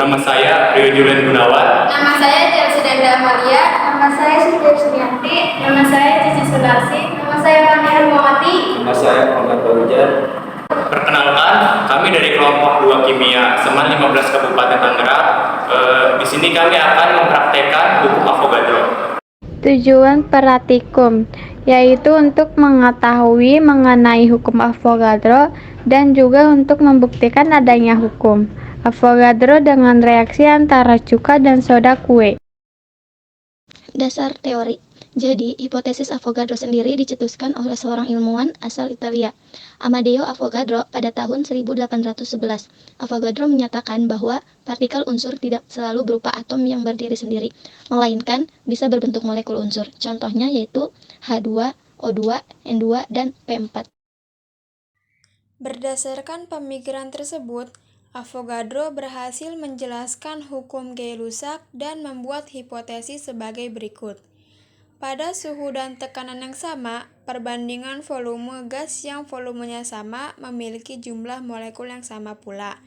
Nama saya Rio Julian Gunawan. Nama saya Jelsidenda Amalia. Nama saya Siti Suryanti. Nama saya Cici Sudarsi. Nama saya Kamila Muhammadi. Nama saya Muhammad Fauzan. Perkenalkan, kami dari kelompok 2 Kimia, Seman 15 Kabupaten Tangerang. Di sini kami akan mempraktekkan hukum Avogadro. Tujuan praktikum yaitu untuk mengetahui mengenai hukum Avogadro dan juga untuk membuktikan adanya hukum Avogadro dengan reaksi antara cuka dan soda kue. Dasar teori. Jadi, hipotesis Avogadro sendiri dicetuskan oleh seorang ilmuwan asal Italia, Amadeo Avogadro, pada tahun 1811. Avogadro menyatakan bahwa partikel unsur tidak selalu berupa atom yang berdiri sendiri, melainkan bisa berbentuk molekul unsur. Contohnya yaitu H2, O2, N2, dan P4. Berdasarkan pemikiran tersebut, Avogadro berhasil menjelaskan hukum Gay-Lussac dan membuat hipotesis sebagai berikut. Pada suhu dan tekanan yang sama, perbandingan volume gas yang volumenya sama memiliki jumlah molekul yang sama pula.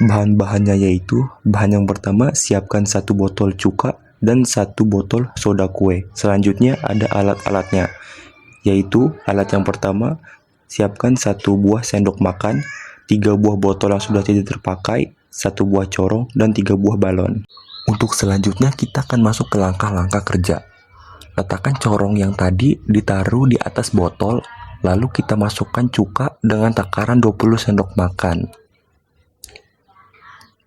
Bahan-bahannya yaitu, bahan yang pertama, siapkan 1 botol cuka dan 1 botol soda kue. Selanjutnya ada alat-alatnya, yaitu alat yang pertama, siapkan 1 buah sendok makan, 3 buah botol yang sudah tidak terpakai, 1 buah corong, dan 3 buah balon. Untuk selanjutnya kita akan masuk ke langkah-langkah kerja. Letakkan corong yang tadi ditaruh di atas botol, lalu kita masukkan cuka dengan takaran 20 sendok makan.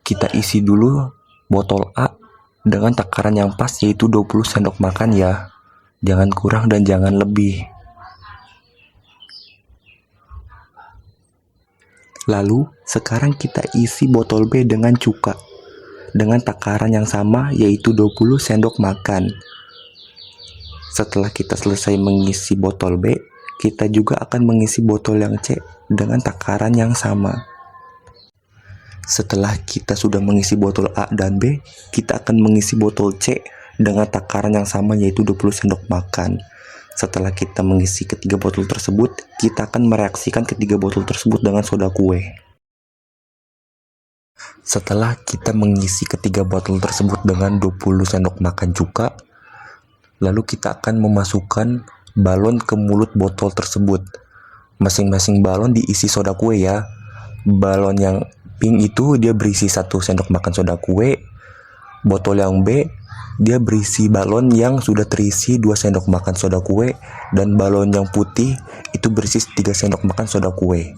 Kita isi dulu botol A dengan takaran yang pas, yaitu 20 sendok makan ya. Jangan kurang dan jangan lebih. Lalu, sekarang kita isi botol B dengan cuka dengan takaran yang sama, yaitu 20 sendok makan. Setelah kita selesai mengisi botol B, kita juga akan mengisi botol yang C dengan takaran yang sama. Setelah kita sudah mengisi botol A dan B, kita akan mengisi botol C dengan takaran yang sama, yaitu 20 sendok makan. Setelah kita mengisi ketiga botol tersebut, kita akan mereaksikan ketiga botol tersebut dengan soda kue. Setelah kita mengisi ketiga botol tersebut dengan 20 sendok makan cuka, lalu kita akan memasukkan balon ke mulut botol tersebut. Masing-masing balon diisi soda kue ya. Balon yang pink itu dia berisi 1 sendok makan soda kue. Botol yang B dia berisi balon yang sudah terisi 2 sendok makan soda kue, dan balon yang putih itu berisi 3 sendok makan soda kue.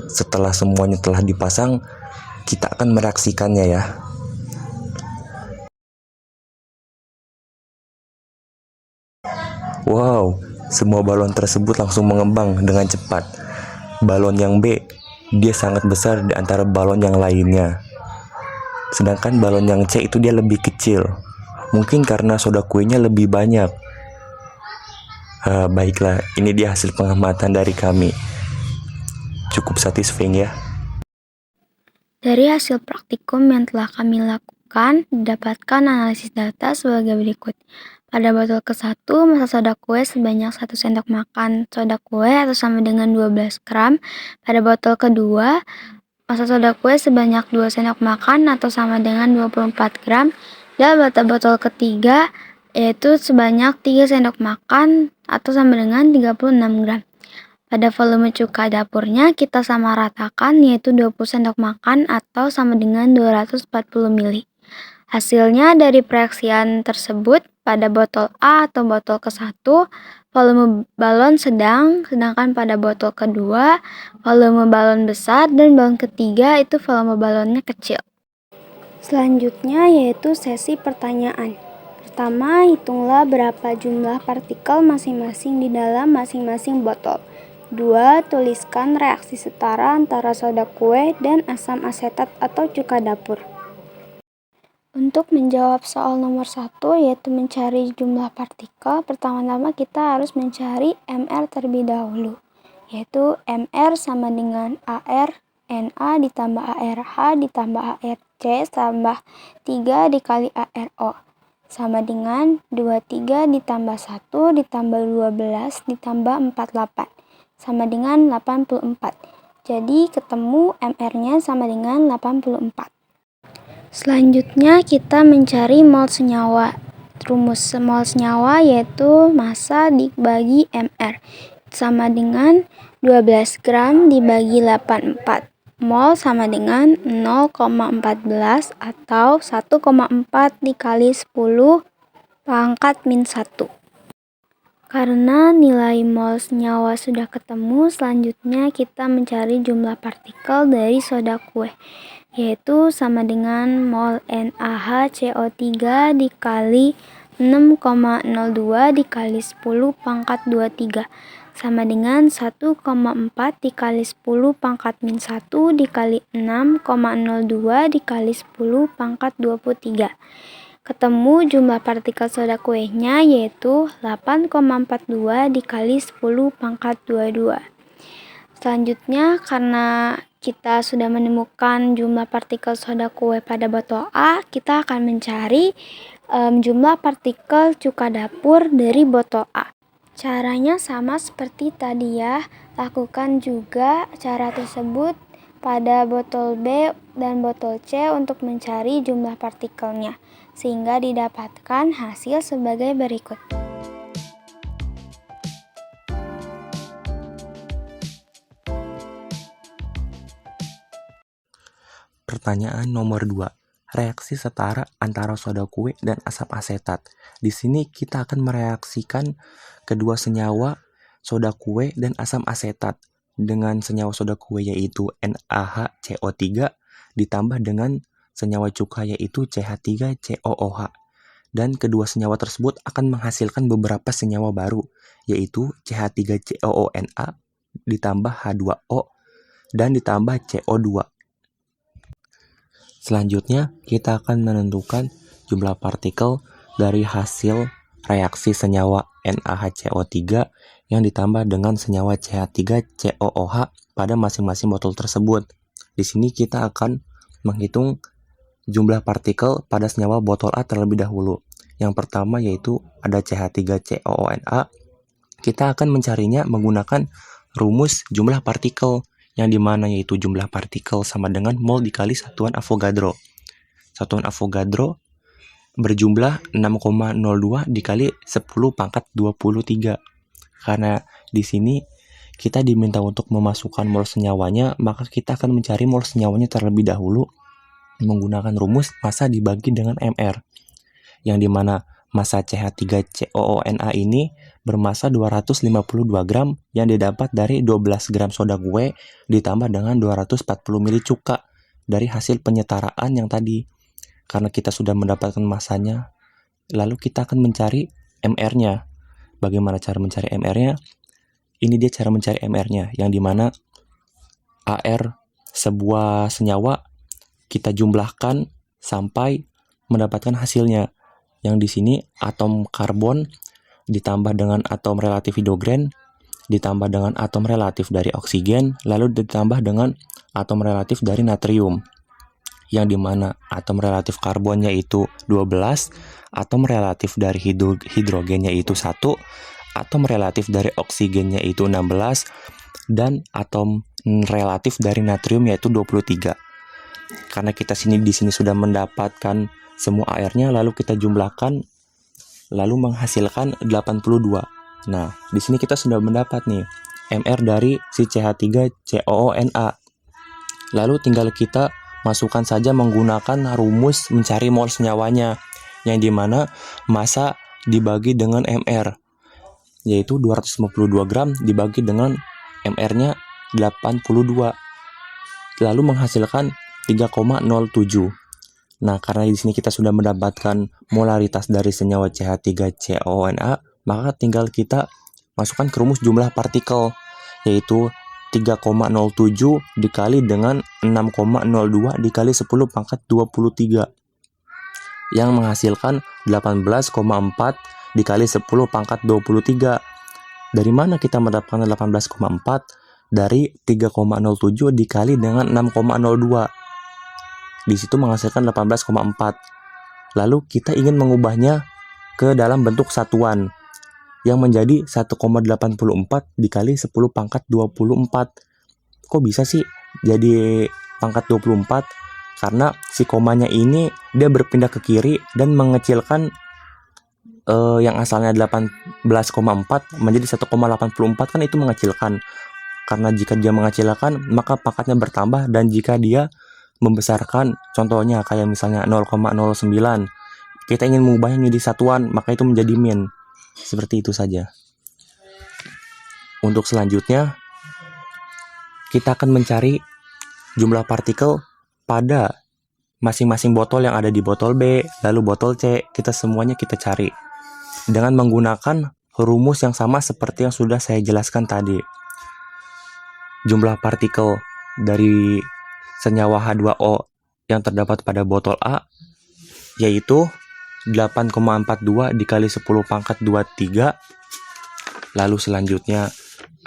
Setelah semuanya telah dipasang, kita akan mereaksikannya ya. Wow, semua balon tersebut langsung mengembang dengan cepat. Balon yang B, dia sangat besar di antara balon yang lainnya. Sedangkan balon yang C itu dia lebih kecil. Mungkin karena soda kuenya lebih banyak. Baiklah, ini dia hasil pengamatan dari kami. Cukup satisfying ya. Dari hasil praktikum yang telah kami lakukan, didapatkan analisis data sebagai berikut. Pada botol ke-1, massa soda kue sebanyak 1 sendok makan soda kue atau sama dengan 12 gram. Pada botol kedua, massa soda kue sebanyak 2 sendok makan atau sama dengan 24 gram. Dan pada botol ketiga, yaitu sebanyak 3 sendok makan atau sama dengan 36 gram. Pada volume cuka dapurnya kita sama ratakan, yaitu 20 sendok makan atau sama dengan 240 ml. Hasilnya dari pereaksian tersebut, pada botol A atau botol ke-1, volume balon sedang, sedangkan pada botol kedua, volume balon besar, dan balon ketiga itu volume balonnya kecil. Selanjutnya yaitu sesi pertanyaan. Pertama, hitunglah berapa jumlah partikel masing-masing di dalam masing-masing botol. 2. Tuliskan reaksi setara antara soda kue dan asam asetat atau cuka dapur. Untuk menjawab soal nomor 1, yaitu mencari jumlah partikel, pertama-tama kita harus mencari MR terlebih dahulu, yaitu MR sama dengan AR Na ditambah ARH ditambah ARC tambah 3 dikali ARO sama dengan 23 ditambah 1 ditambah 12 ditambah 48 sama dengan 84. Jadi ketemu MR-nya sama dengan 84. Selanjutnya kita mencari mol senyawa. Rumus mol senyawa yaitu massa dibagi MR sama dengan 12 gram dibagi 84. Mol sama dengan 0,14 atau 1,4 dikali 10 pangkat min 1. Karena nilai mol senyawa sudah ketemu, selanjutnya kita mencari jumlah partikel dari soda kue, yaitu sama dengan mol NaHCO3 dikali 6,02 dikali 10 pangkat 23 sama dengan 1,4 dikali 10 pangkat min 1 dikali 6,02 dikali 10 pangkat 23. Ketemu jumlah partikel soda kuenya yaitu 8,42 dikali 10 pangkat 22. Selanjutnya, karena kita sudah menemukan jumlah partikel soda kue pada botol A, kita akan mencari jumlah partikel cuka dapur dari botol A. Caranya sama seperti tadi ya, lakukan juga cara tersebut pada botol B dan botol C untuk mencari jumlah partikelnya, sehingga didapatkan hasil sebagai berikut. Pertanyaan nomor 2. Reaksi setara antara soda kue dan asam asetat. Di sini kita akan mereaksikan kedua senyawa soda kue dan asam asetat dengan senyawa soda kue yaitu NaHCO3 ditambah dengan senyawa cuka yaitu CH3COOH. Dan kedua senyawa tersebut akan menghasilkan beberapa senyawa baru yaitu CH3COONA ditambah H2O dan ditambah CO2. Selanjutnya, kita akan menentukan jumlah partikel dari hasil reaksi senyawa NaHCO3 yang ditambah dengan senyawa CH3COOH pada masing-masing botol tersebut. Di sini kita akan menghitung jumlah partikel pada senyawa botol A terlebih dahulu. Yang pertama yaitu ada CH3COONA. Kita akan mencarinya menggunakan rumus jumlah partikel, yang dimana yaitu jumlah partikel sama dengan mol dikali satuan Avogadro. Satuan Avogadro berjumlah 6,02 dikali 10 pangkat 23. Karena di sini kita diminta untuk memasukkan mol senyawanya, maka kita akan mencari mol senyawanya terlebih dahulu menggunakan rumus massa dibagi dengan MR, yang dimana massa CH3COONA ini bermassa 252 gram yang didapat dari 12 gram soda kue ditambah dengan 240 ml cuka dari hasil penyetaraan yang tadi. Karena kita sudah mendapatkan massanya, lalu kita akan mencari MR-nya. Bagaimana cara mencari MR-nya? Ini dia cara mencari MR-nya, yang dimana AR sebuah senyawa kita jumlahkan sampai mendapatkan hasilnya. Yang di sini atom karbon ditambah dengan atom relatif hidrogen, ditambah dengan atom relatif dari oksigen, lalu ditambah dengan atom relatif dari natrium. Yang dimana atom relatif karbonnya itu 12, atom relatif dari hidrogennya itu 1, atom relatif dari oksigennya itu 16, dan atom relatif dari natrium yaitu 23. Karena kita di sini sudah mendapatkan semua airnya, lalu kita jumlahkan, lalu menghasilkan 82. Nah, di sini kita sudah mendapat nih MR dari si CH3COONA. Lalu tinggal kita masukkan saja menggunakan rumus mencari mol senyawanya, yang dimana massa dibagi dengan MR, yaitu 252 gram dibagi dengan MR-nya 82, lalu menghasilkan 3,07. Nah, karena di sini kita sudah mendapatkan molaritas dari senyawa CH3COONA, maka tinggal kita masukkan ke rumus jumlah partikel, yaitu 3,07 dikali dengan 6,02 dikali 10 pangkat 23, yang menghasilkan 18,4 dikali 10 pangkat 23. Dari mana kita mendapatkan 18,4? Dari 3,07 dikali dengan 6,02. Di situ menghasilkan 18,4. Lalu kita ingin mengubahnya ke dalam bentuk satuan, yang menjadi 1,84 dikali 10 pangkat 24. kok bisa sih jadi pangkat 24? Karena si komanya ini dia berpindah ke kiri dan mengecilkan yang asalnya 18,4 menjadi 1,84, kan itu mengecilkan. Karena jika dia mengecilkan maka pangkatnya bertambah, dan jika dia membesarkan, contohnya kayak misalnya 0,09, kita ingin mengubahnya menjadi satuan, maka itu menjadi min. Seperti itu saja. Untuk selanjutnya, kita akan mencari jumlah partikel pada masing-masing botol yang ada di botol B, lalu botol C, kita semuanya kita cari dengan menggunakan rumus yang sama seperti yang sudah saya jelaskan tadi. Jumlah partikel dari senyawa H2O yang terdapat pada botol A yaitu 8,42 dikali 10 pangkat 23. Lalu selanjutnya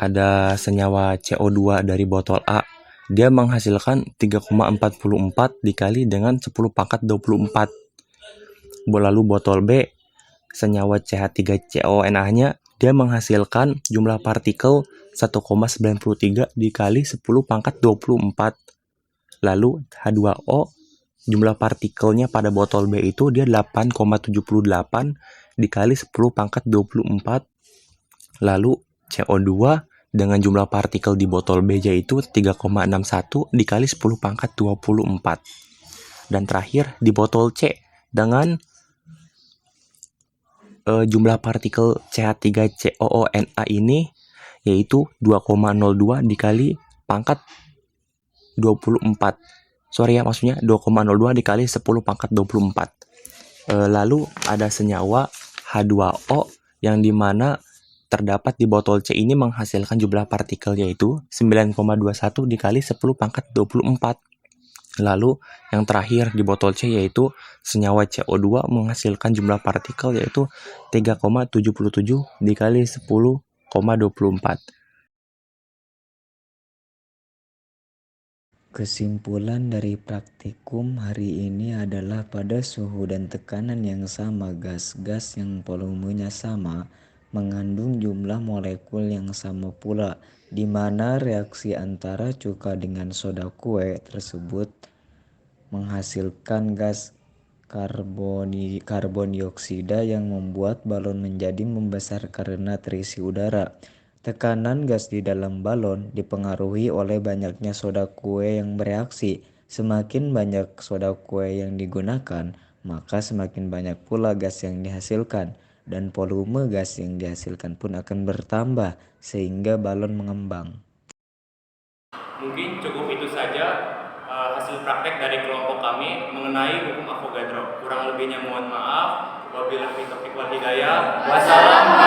ada senyawa CO2 dari botol A. Dia menghasilkan 3,44 dikali dengan 10 pangkat 24. Lalu botol B, senyawa CH3CONA-nya, dia menghasilkan jumlah partikel 1,93 dikali 10 pangkat 24. Lalu H2O, jumlah partikelnya pada botol B itu dia 8,78 dikali 10 pangkat 24. Lalu CO2 dengan jumlah partikel di botol B yaitu 3,61 dikali 10 pangkat 24. Dan terakhir di botol C dengan jumlah partikel CH3COONA ini yaitu 2,02 dikali pangkat 24. Sorry ya, maksudnya 2,02 dikali 10 pangkat 24. Lalu ada senyawa H2O yang dimana terdapat di botol C ini menghasilkan jumlah partikel yaitu 9,21 dikali 10 pangkat 24. Lalu yang terakhir di botol C yaitu senyawa CO2 menghasilkan jumlah partikel yaitu 3,77 dikali 10,24. Kesimpulan dari praktikum hari ini adalah pada suhu dan tekanan yang sama, gas-gas yang volumenya sama mengandung jumlah molekul yang sama pula, di mana reaksi antara cuka dengan soda kue tersebut menghasilkan gas karbon dioksida yang membuat balon menjadi membesar karena terisi udara. Tekanan gas di dalam balon dipengaruhi oleh banyaknya soda kue yang bereaksi. Semakin banyak soda kue yang digunakan, maka semakin banyak pula gas yang dihasilkan, dan volume gas yang dihasilkan pun akan bertambah sehingga balon mengembang. Mungkin cukup itu saja hasil praktek dari kelompok kami mengenai hukum Avogadro. Kurang lebihnya mohon maaf. Wabillahi taufiq wal hidayah. Wassalamualaikum